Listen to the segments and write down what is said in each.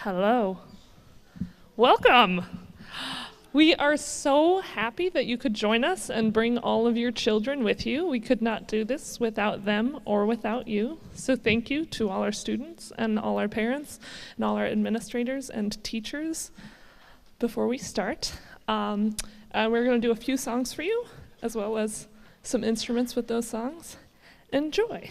Hello. Welcome. We are so happy that you could join us and bring all of your children with you. We could not do this without them or without you. So thank you to all our students and all our parents and all our administrators and teachers. Before we start, we're going to do a few songs for you, as well as some instruments with those songs. Enjoy.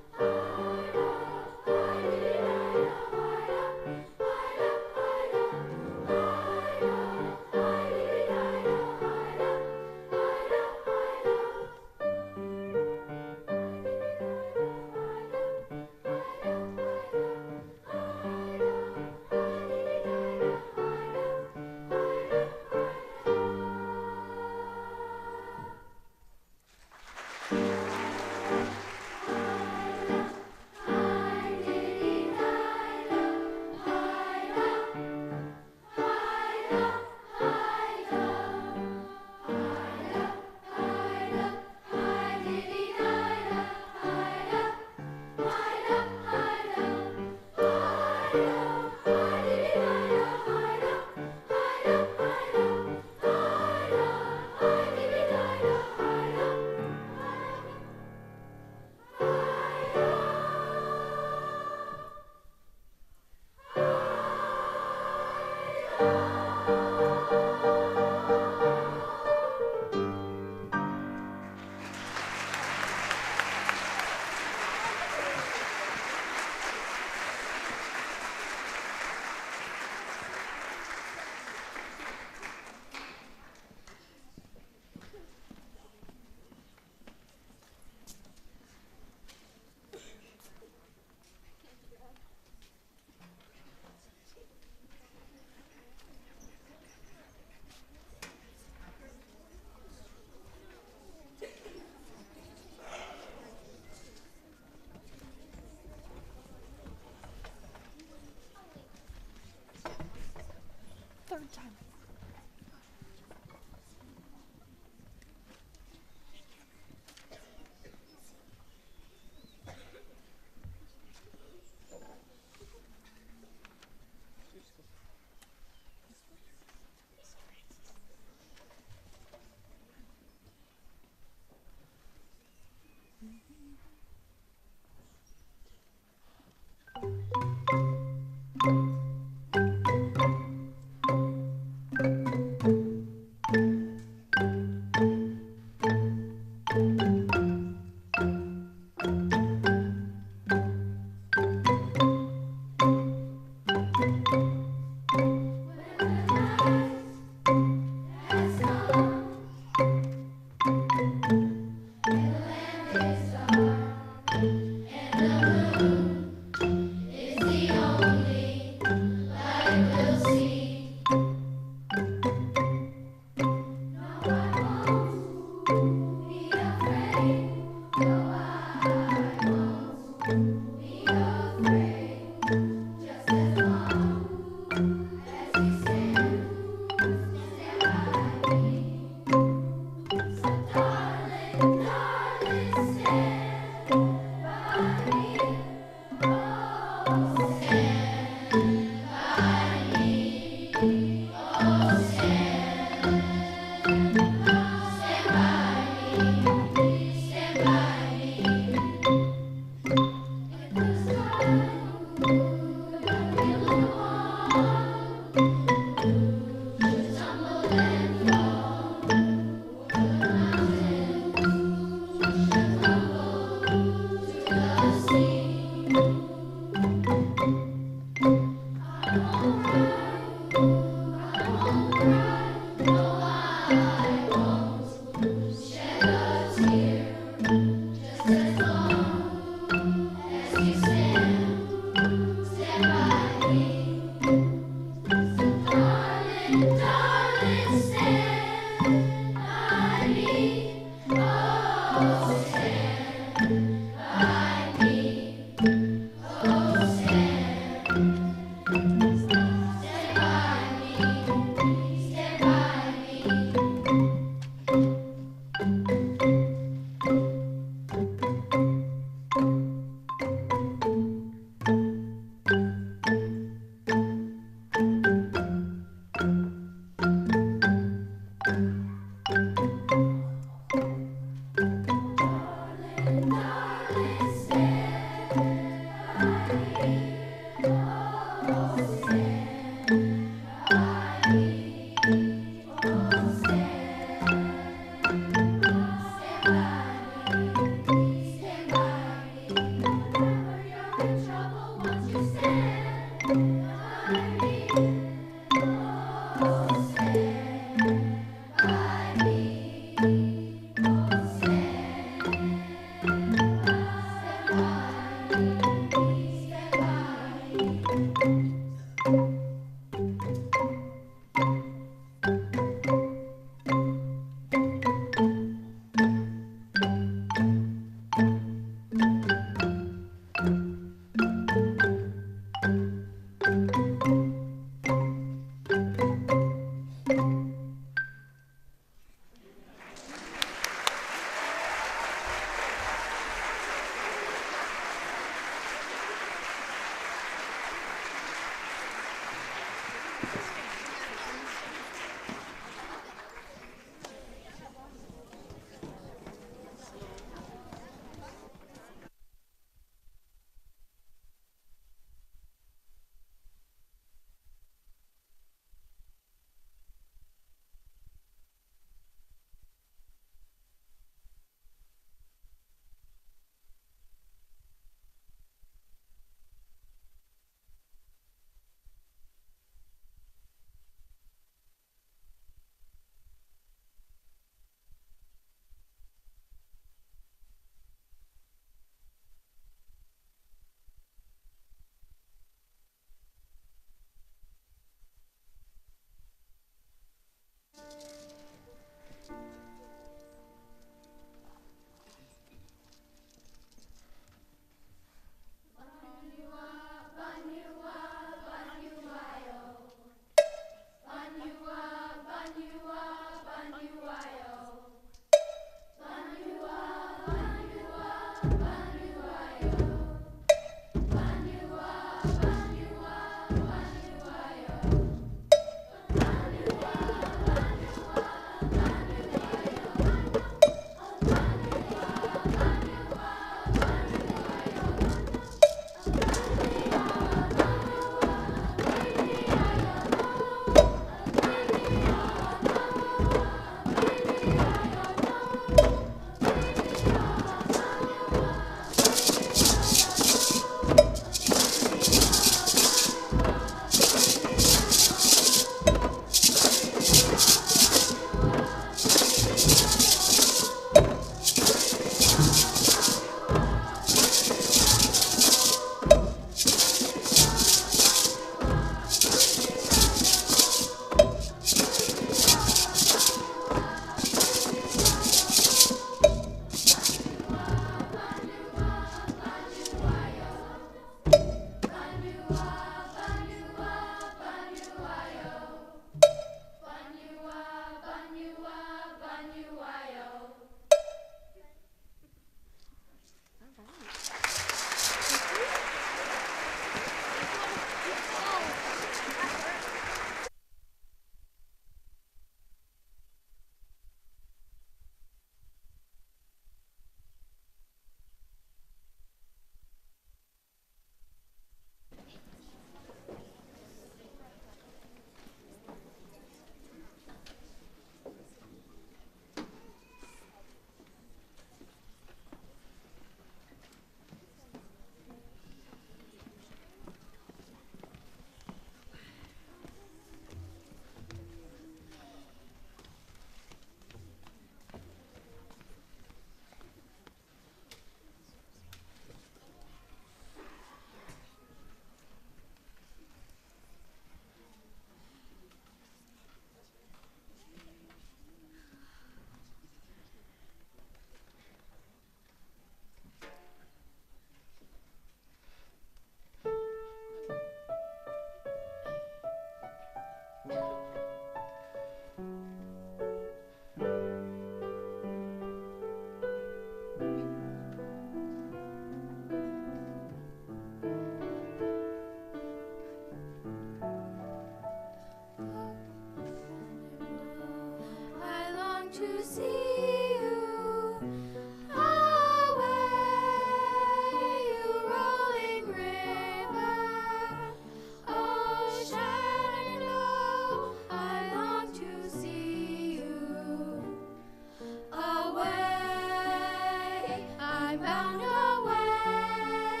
bound away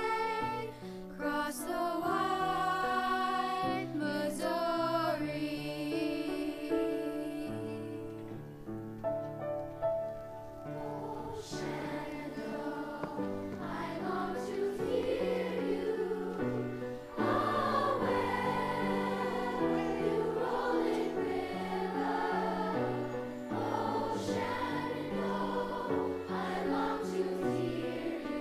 across the wide Missouri. Oh, Shenandoah, I long to hear you. Oh, where you rolling river. Oh, Shenandoah, I long to hear you.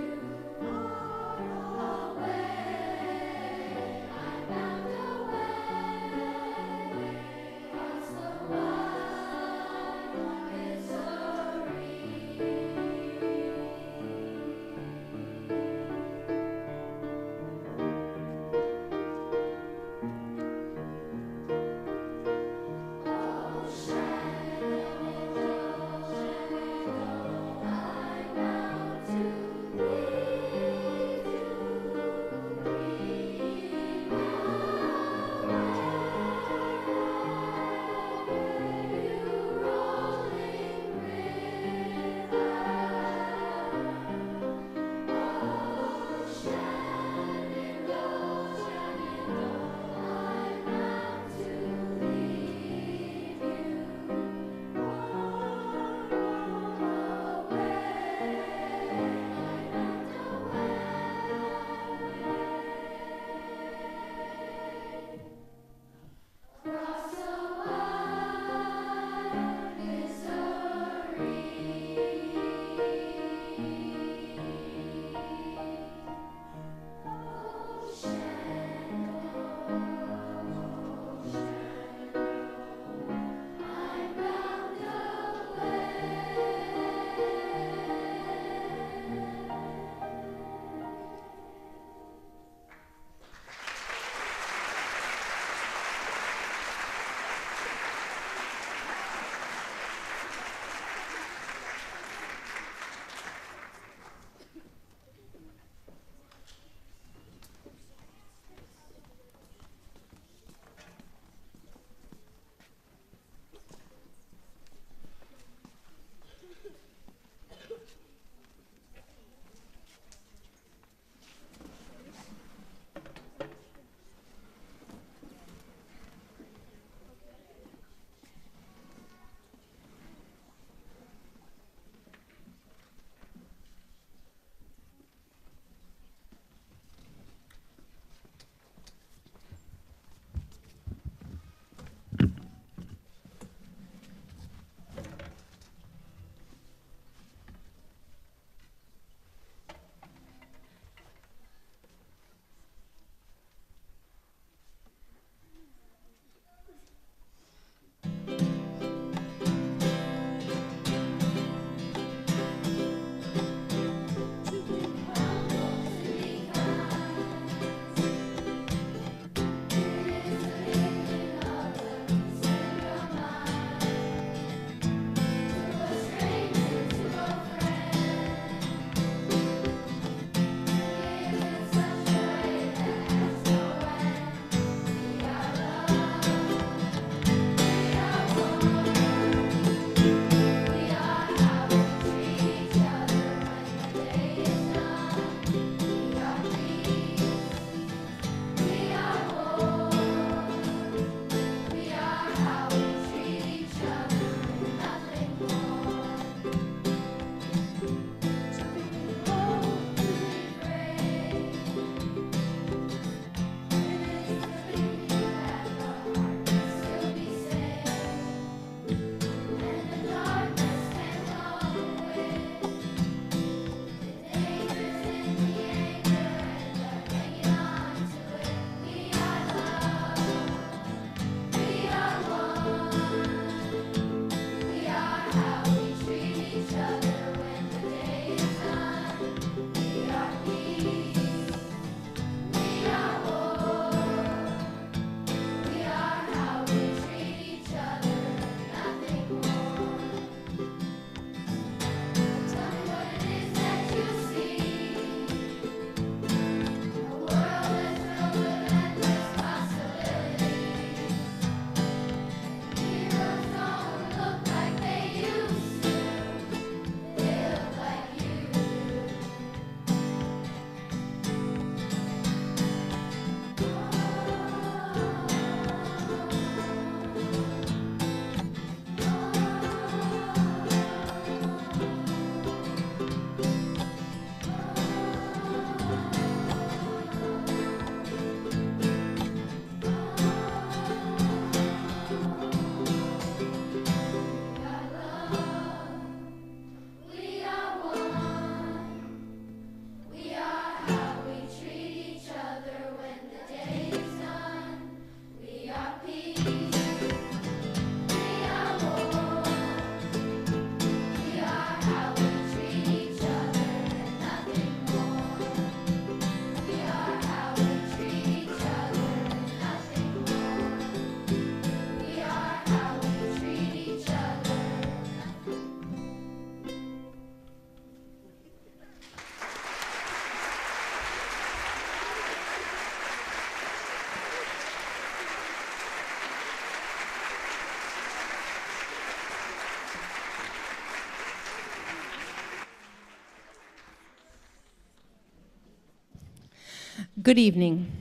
Good evening.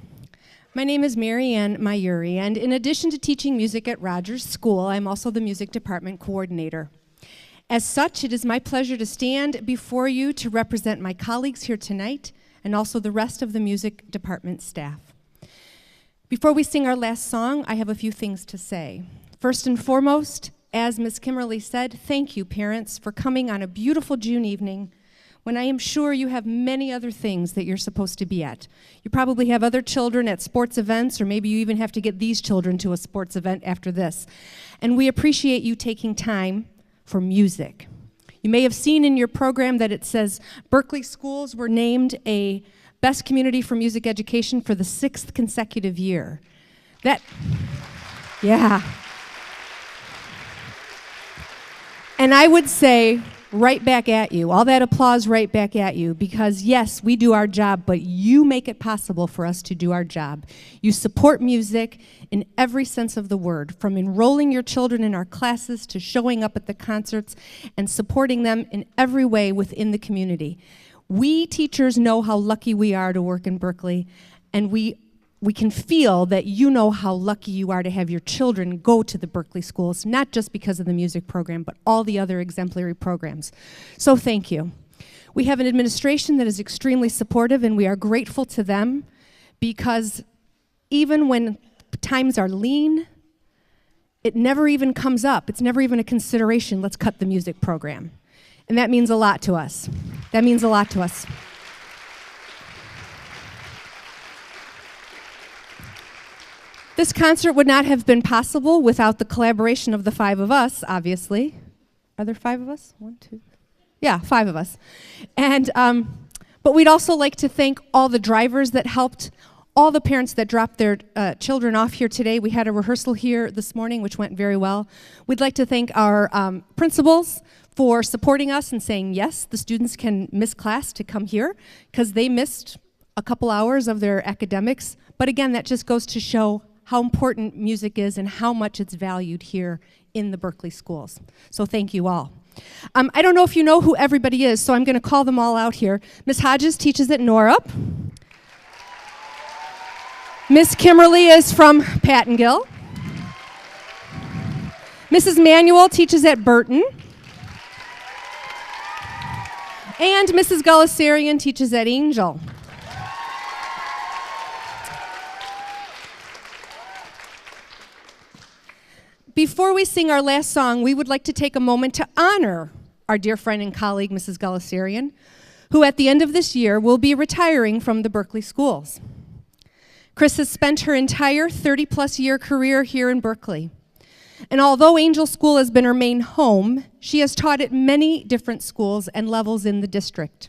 My name is Mary Ann Mayuri, and in addition to teaching music at Rogers School, I'm also the music department coordinator. As such, it is my pleasure to stand before you to represent my colleagues here tonight and also the rest of the music department staff. Before we sing our last song, I have a few things to say. First and foremost, as Ms. Kimmerly said, thank you, parents, for coming on a beautiful June evening when I am sure you have many other things that you're supposed to be at. You probably have other children at sports events, or maybe you even have to get these children to a sports event after this. And we appreciate you taking time for music. You may have seen in your program that it says Berkley Schools were named a Best Community for Music Education for the 6th consecutive year. Yeah. And I would say, right back at you, all that applause right back at you, because yes, we do our job, but you make it possible for us to do our job. You support music in every sense of the word, from enrolling your children in our classes to showing up at the concerts and supporting them in every way within the community. We teachers know how lucky we are to work in Berkley, and we can feel that you know how lucky you are to have your children go to the Berkley Schools, not just because of the music program, but all the other exemplary programs. So thank you. We have an administration that is extremely supportive, and we are grateful to them, because even when times are lean, it never even comes up. It's never even a consideration, let's cut the music program. And that means a lot to us. That means a lot to us. This concert would not have been possible without the collaboration of the 5 of us, obviously. Are there 5 of us? 1, 2. Yeah, 5 of us. And, but we'd also like to thank all the drivers that helped, all the parents that dropped their children off here today. We had a rehearsal here this morning, which went very well. We'd like to thank our principals for supporting us and saying, yes, the students can miss class to come here, because they missed a couple hours of their academics. But again, that just goes to show how important music is and how much it's valued here in the Berkley Schools. So thank you all. I don't know if you know who everybody is, so I'm going to call them all out here. Ms. Hodges teaches at Norup. Ms. Kimmerly is from Pattengill. Mrs. Manuel teaches at Burton. And Mrs. Gulesarian teaches at Angel. Before we sing our last song, we would like to take a moment to honor our dear friend and colleague, Mrs. Gulesarian, who at the end of this year will be retiring from the Berkley Schools. Kriss has spent her entire 30-plus year career here in Berkley. And although Angel School has been her main home, she has taught at many different schools and levels in the district.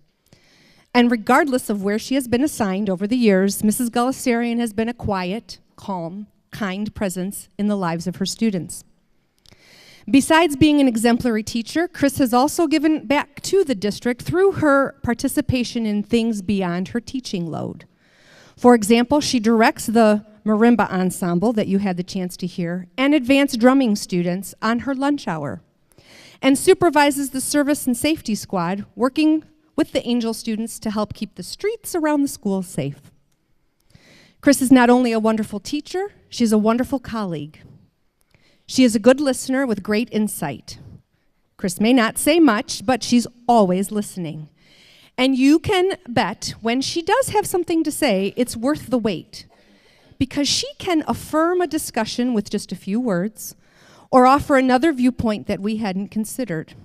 And regardless of where she has been assigned over the years, Mrs. Gulesarian has been a quiet, calm, kind presence in the lives of her students. Besides being an exemplary teacher, Kriss has also given back to the district through her participation in things beyond her teaching load. For example, she directs the marimba ensemble that you had the chance to hear and advanced drumming students on her lunch hour, and supervises the service and safety squad working with the Angel students to help keep the streets around the school safe. Kriss is not only a wonderful teacher, she's a wonderful colleague. She is a good listener with great insight. Kriss may not say much, but she's always listening. And you can bet when she does have something to say, it's worth the wait, because she can affirm a discussion with just a few words or offer another viewpoint that we hadn't considered.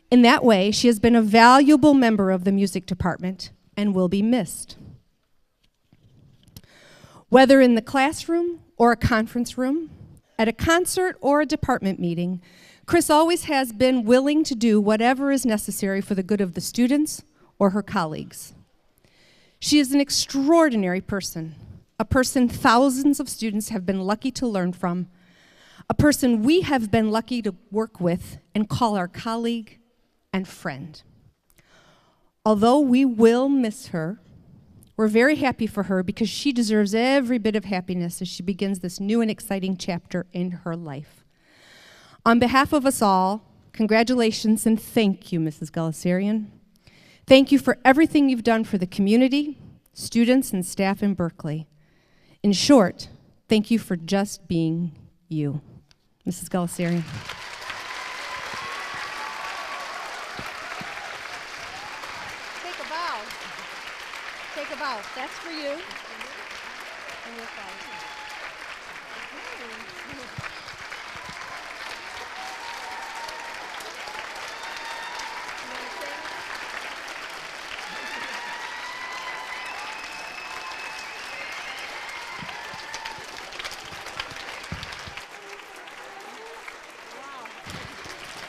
In that way, she has been a valuable member of the music department and will be missed. Whether in the classroom or a conference room, at a concert or a department meeting, Kriss always has been willing to do whatever is necessary for the good of the students or her colleagues. She is an extraordinary person, a person thousands of students have been lucky to learn from, a person we have been lucky to work with and call our colleague and friend. Although we will miss her, we're very happy for her because she deserves every bit of happiness as she begins this new and exciting chapter in her life. On behalf of us all, congratulations and thank you, Mrs. Gulesarian. Thank you for everything you've done for the community, students and staff in Berkley. In short, thank you for just being you. Mrs. Gulesarian. Take a bow. Take a bow. That's for you. And your father.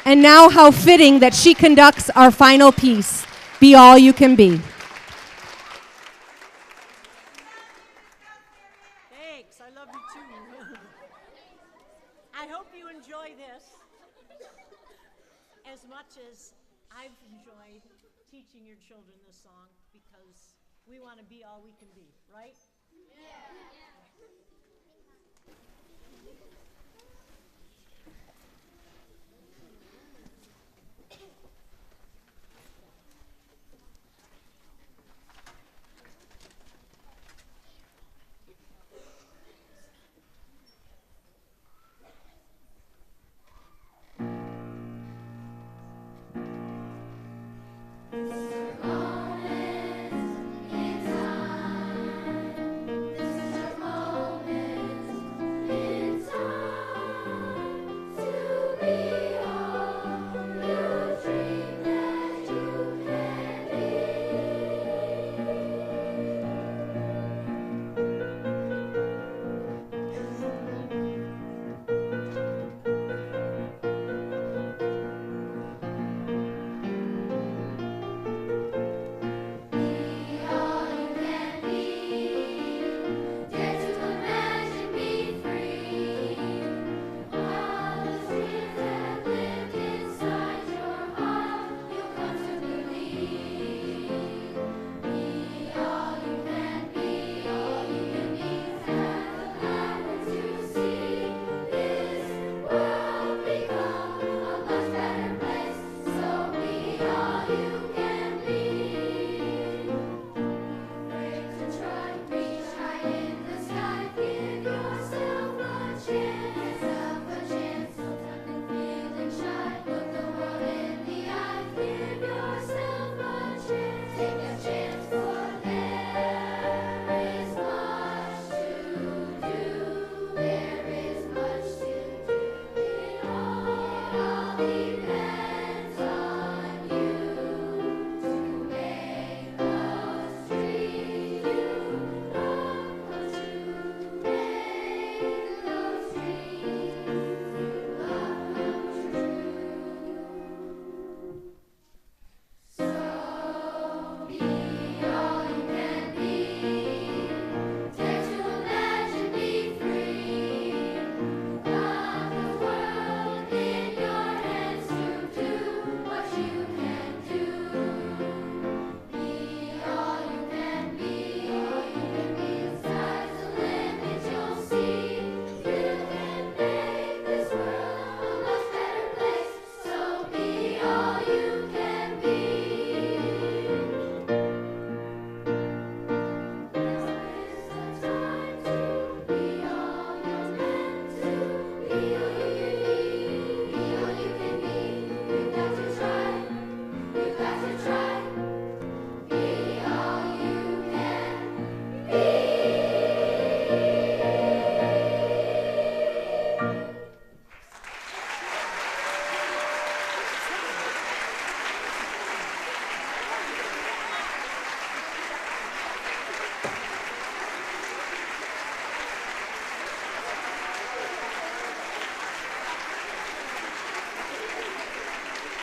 And now how fitting that she conducts our final piece, Be All You Can Be. Thanks, I love you too. I hope you enjoy this as much as I've enjoyed teaching your children this song, because we want to be all we can be, right? Be